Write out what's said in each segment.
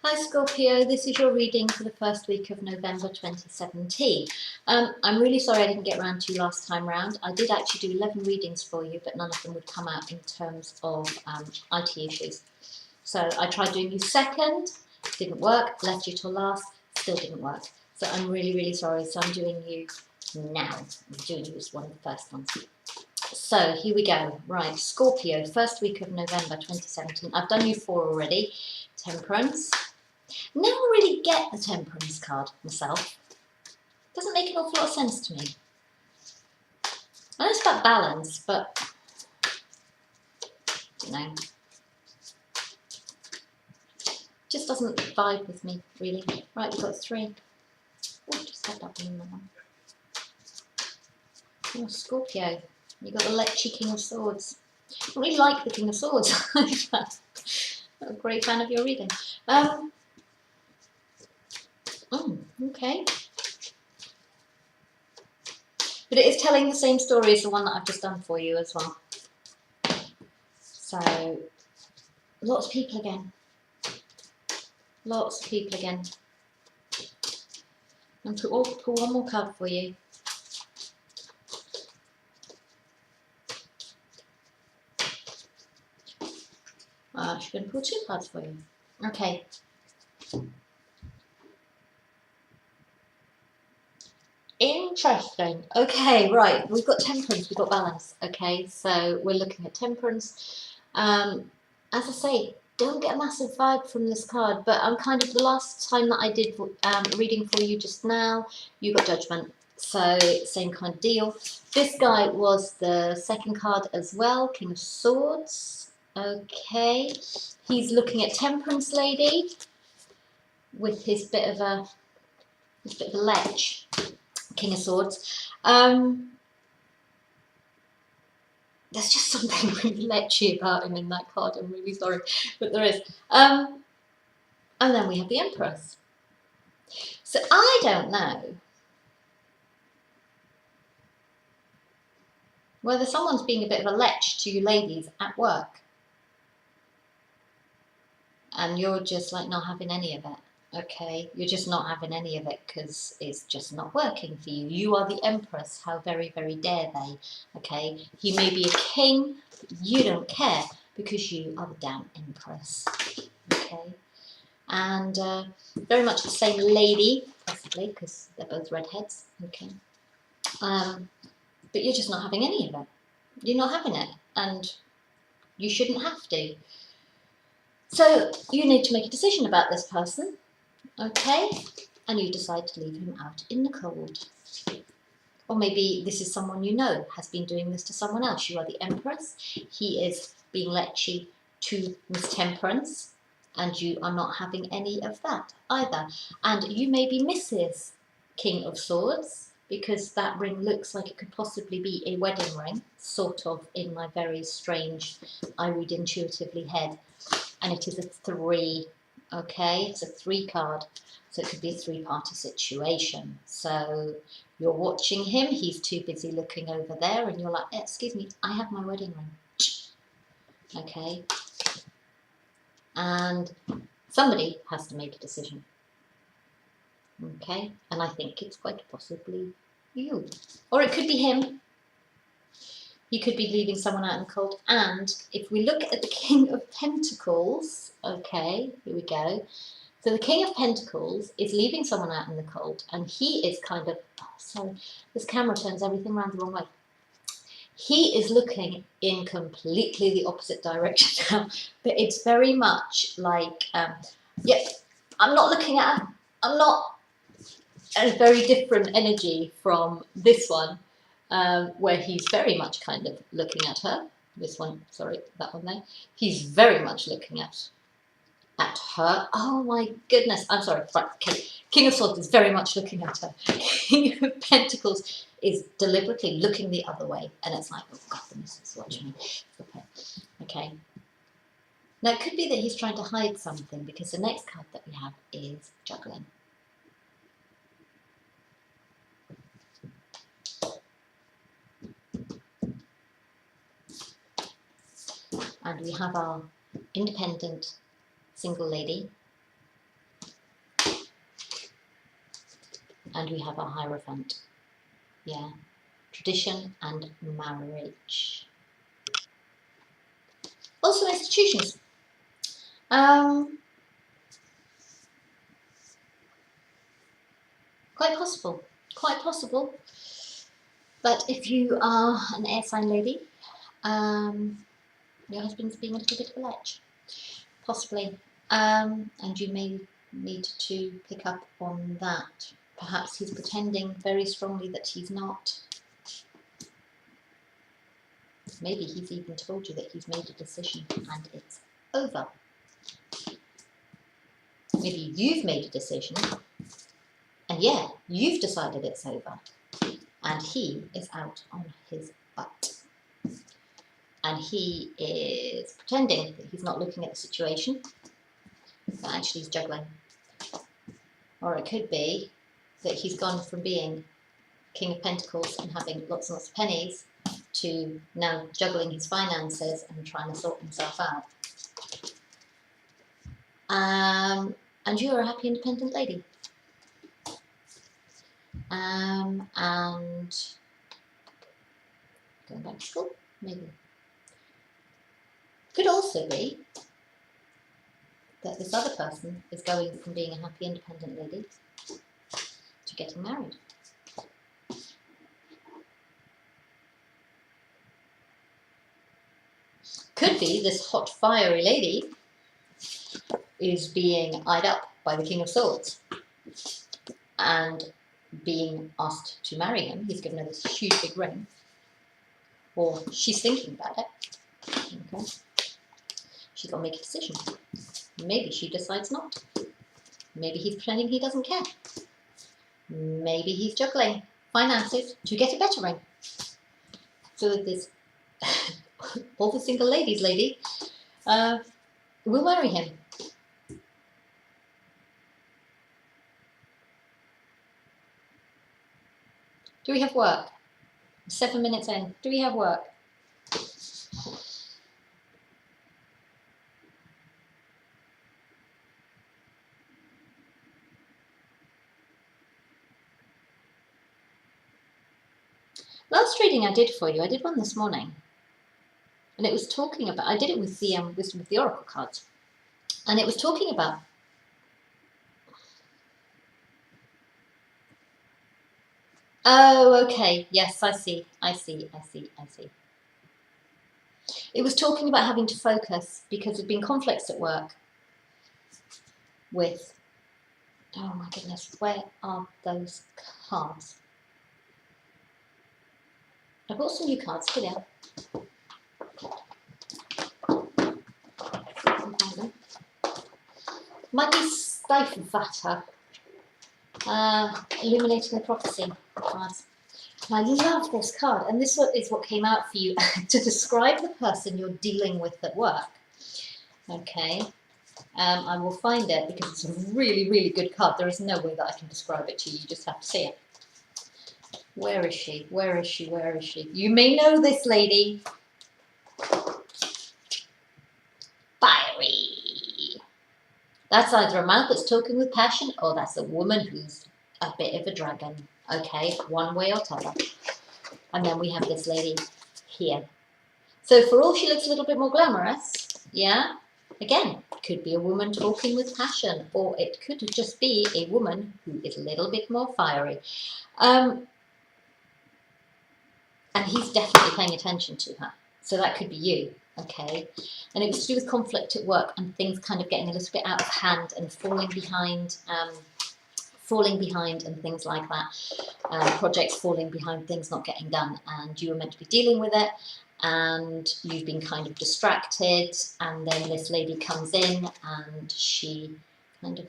Hi Scorpio, this is your reading for the first week of November 2017. I'm really sorry I didn't get around to you last time round. I did actually do 11 readings for you, but none of them would come out in terms of IT issues. So I tried doing you second, didn't work, left you till last, still didn't work. So I'm really, really sorry. So I'm doing you now. I'm doing you as one of the first ones. So here we go. Right, Scorpio, first week of November 2017. I've done you 4 already. Temperance. Never really get the Temperance card myself. Doesn't make an awful lot of sense to me. I know it's about balance, but you know, just doesn't vibe with me really. Right, we've got 3. Oh, just had that in that one. Oh, Scorpio, you got the Lecce King of Swords. I don't really like the King of Swords. I'm a great fan of your reading. Okay. But it is telling the same story as the one that I've just done for you as well. So, lots of people again. Lots of people again. And pull one more card for you. She's going to pull 2 cards for you. Okay. Interesting. Okay, right. We've got Temperance, we've got Balance. Okay, so we're looking at Temperance. As I say, don't get a massive vibe from this card, but I'm kind of, the last time that I did reading for you just now, you got Judgment. So same kind of deal. This guy was the second card as well, King of Swords. Okay, he's looking at Temperance Lady with his bit of a lech, King of Swords. There's just something really lechy about him in that card. I'm really sorry, but there is. And then we have the Empress. So I don't know whether someone's being a bit of a lech to you ladies at work, and you're just like not having any of it. Okay, you're just not having any of it because it's just not working for you. You are the Empress. How very, very dare they? Okay, he may be a king, you don't care because you are the damn Empress. Okay, and very much the same lady, possibly because they're both redheads. Okay, but you're just not having any of it. You're not having it, and you shouldn't have to. So you need to make a decision about this person. Okay, and you decide to leave him out in the cold. Or maybe this is someone you know has been doing this to someone else. You are the Empress, he is being lechy to Miss Temperance, and you are not having any of that either. And you may be Mrs. King of Swords, because that ring looks like it could possibly be a wedding ring, sort of in my very strange, I read intuitively head. And it is a 3. Okay, it's a 3 card, so it could be a 3-party situation. So you're watching him, he's too busy looking over there, and you're like, excuse me, I have my wedding ring. Okay, and somebody has to make a decision. Okay, and I think it's quite possibly you, or it could be him. He could be leaving someone out in the cold. And if we look at the King of Pentacles, okay, here we go. So the King of Pentacles is leaving someone out in the cold, and he is kind of, oh, sorry, this camera turns everything around the wrong way. He is looking in completely the opposite direction now, but it's very much like, yeah, I'm not a very different energy from this one, where he's very much kind of looking at her. This one, sorry, that one there. He's very much looking at her. Oh my goodness, I'm sorry. Right, okay. King of Swords is very much looking at her. King of Pentacles is deliberately looking the other way, and it's like, oh God, the missus is watching me. Okay. Okay. Now it could be that he's trying to hide something, because the next card that we have is juggling. And we have our independent single lady, And we have a Hierophant. Yeah. Tradition and marriage. Also institutions. Quite possible. Quite possible. But if you are an air sign lady, your husband's being a little bit of a lech. Possibly. And you may need to pick up on that. Perhaps he's pretending very strongly that he's not. Maybe he's even told you that he's made a decision and it's over. Maybe you've made a decision and yeah, you've decided it's over. And he is out on his butt. And he is pretending that he's not looking at the situation, but actually he's juggling. Or it could be that he's gone from being King of Pentacles and having lots and lots of pennies to now juggling his finances and trying to sort himself out. And you're a happy, independent lady. And going back to school, maybe. Could also be that this other person is going from being a happy, independent lady to getting married. Could be this hot, fiery lady is being eyed up by the King of Swords and being asked to marry him. He's given her this huge big ring, or she's thinking about it. Okay. She's got to make a decision. Maybe she decides not. Maybe he's pretending he doesn't care. Maybe he's juggling finances to get a better ring. So that this all the single ladies lady will marry him. Do we have work? 7 minutes in. Do we have work? Last reading I did for you, I did one this morning. And it was talking about, I did it with the Wisdom of the Oracle cards. And it was talking about oh, okay. Yes, I see. It was talking about having to focus because there've been conflicts at work with, oh my goodness, where are those cards? I bought some new cards, here they are. Might be Stiefvater, Illuminating the Prophecy cards. I love this card, and this is what came out for you to describe the person you're dealing with at work. Okay, I will find it because it's a really, really good card. There is no way that I can describe it to you, you just have to see it. Where is she? Where is she? Where is she? You may know this lady. Fiery. That's either a man that's talking with passion or that's a woman who's a bit of a dragon. Okay, one way or t'other. And then we have this lady here. So for all she looks a little bit more glamorous, yeah, again, could be a woman talking with passion, or it could just be a woman who is a little bit more fiery. And he's definitely paying attention to her. So that could be you, okay? And it was to do with conflict at work and things kind of getting a little bit out of hand and falling behind and things like that. Projects falling behind, things not getting done, and you were meant to be dealing with it, and you've been kind of distracted, and then this lady comes in and she kind of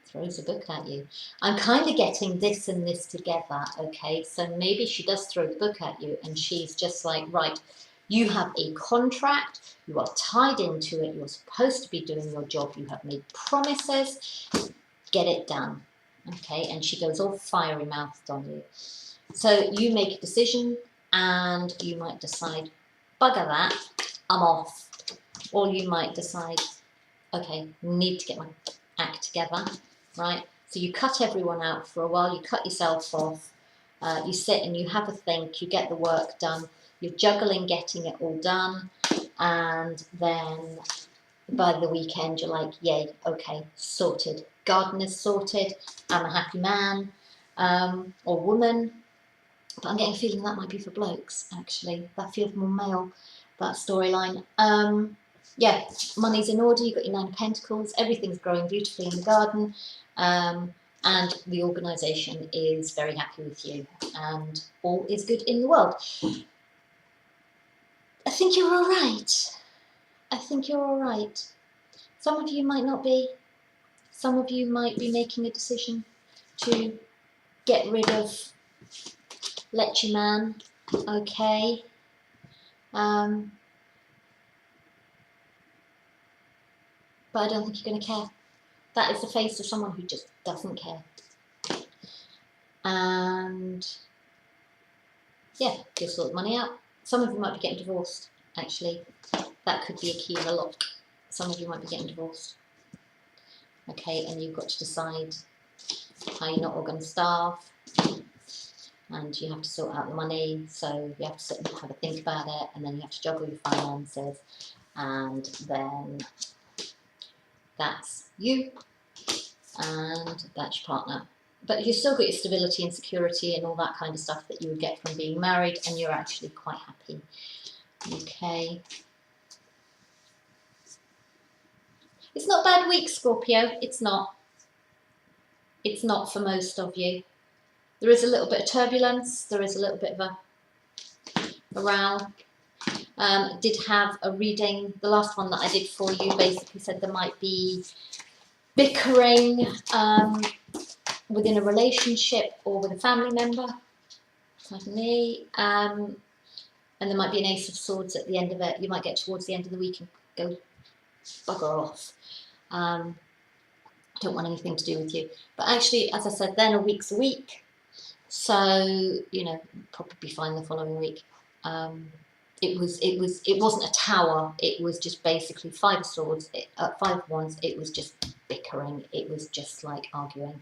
throws a book at you. I'm kind of getting this and this together, okay? So maybe she does throw the book at you and she's just like, right, you have a contract, you are tied into it, you're supposed to be doing your job, you have made promises, get it done, okay? And she goes all fiery mouthed on you. So you make a decision and you might decide, bugger that, I'm off. Or you might decide, okay, need to get my act together, right? So you cut everyone out for a while, you cut yourself off, you sit and you have a think, you get the work done, you're juggling getting it all done, and then by the weekend you're like, yay, okay, sorted. Garden is sorted, I'm a happy man or woman. But I'm getting a feeling that might be for blokes, actually. That feels more male, that storyline. Yeah, money's in order, you've got your 9 of Pentacles, everything's growing beautifully in the garden, and the organisation is very happy with you, and all is good in the world. I think you're all right. I think you're all right. Some of you might not be. Some of you might be making a decision to get rid of Let You Man, okay? But I don't think you're going to care. That is the face of someone who just doesn't care. And yeah, you'll sort the money out. Some of you might be getting divorced, actually. That could be a key in the lock. Some of you might be getting divorced. Okay, and you've got to decide how you're not all going to starve. And you have to sort out the money, so you have to sit and have a think about it, and then you have to juggle your finances, and then that's you, and that's your partner. But you've still got your stability and security and all that kind of stuff that you would get from being married, and you're actually quite happy. Okay. It's not a bad week, Scorpio. It's not. It's not for most of you. There is a little bit of turbulence. There is a little bit of a row. Did have a reading. The last one that I did for you basically said there might be bickering within a relationship or with a family member. Like me. And there might be an Ace of Swords at the end of it. You might get towards the end of the week and go bugger off. I don't want anything to do with you. But actually, as I said, then a week's a week. So, you know, probably fine the following week. It wasn't a tower. It was just basically 5 of Swords, 5 of Wands. It was just bickering. It was just like arguing.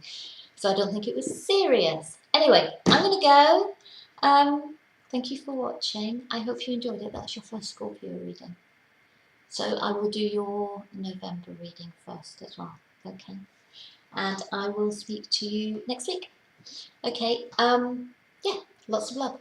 So I don't think it was serious. Anyway, I'm going to go. Thank you for watching. I hope you enjoyed it. That's your first Scorpio reading. So I will do your November reading first as well. Okay. And I will speak to you next week. Okay. Yeah, lots of love.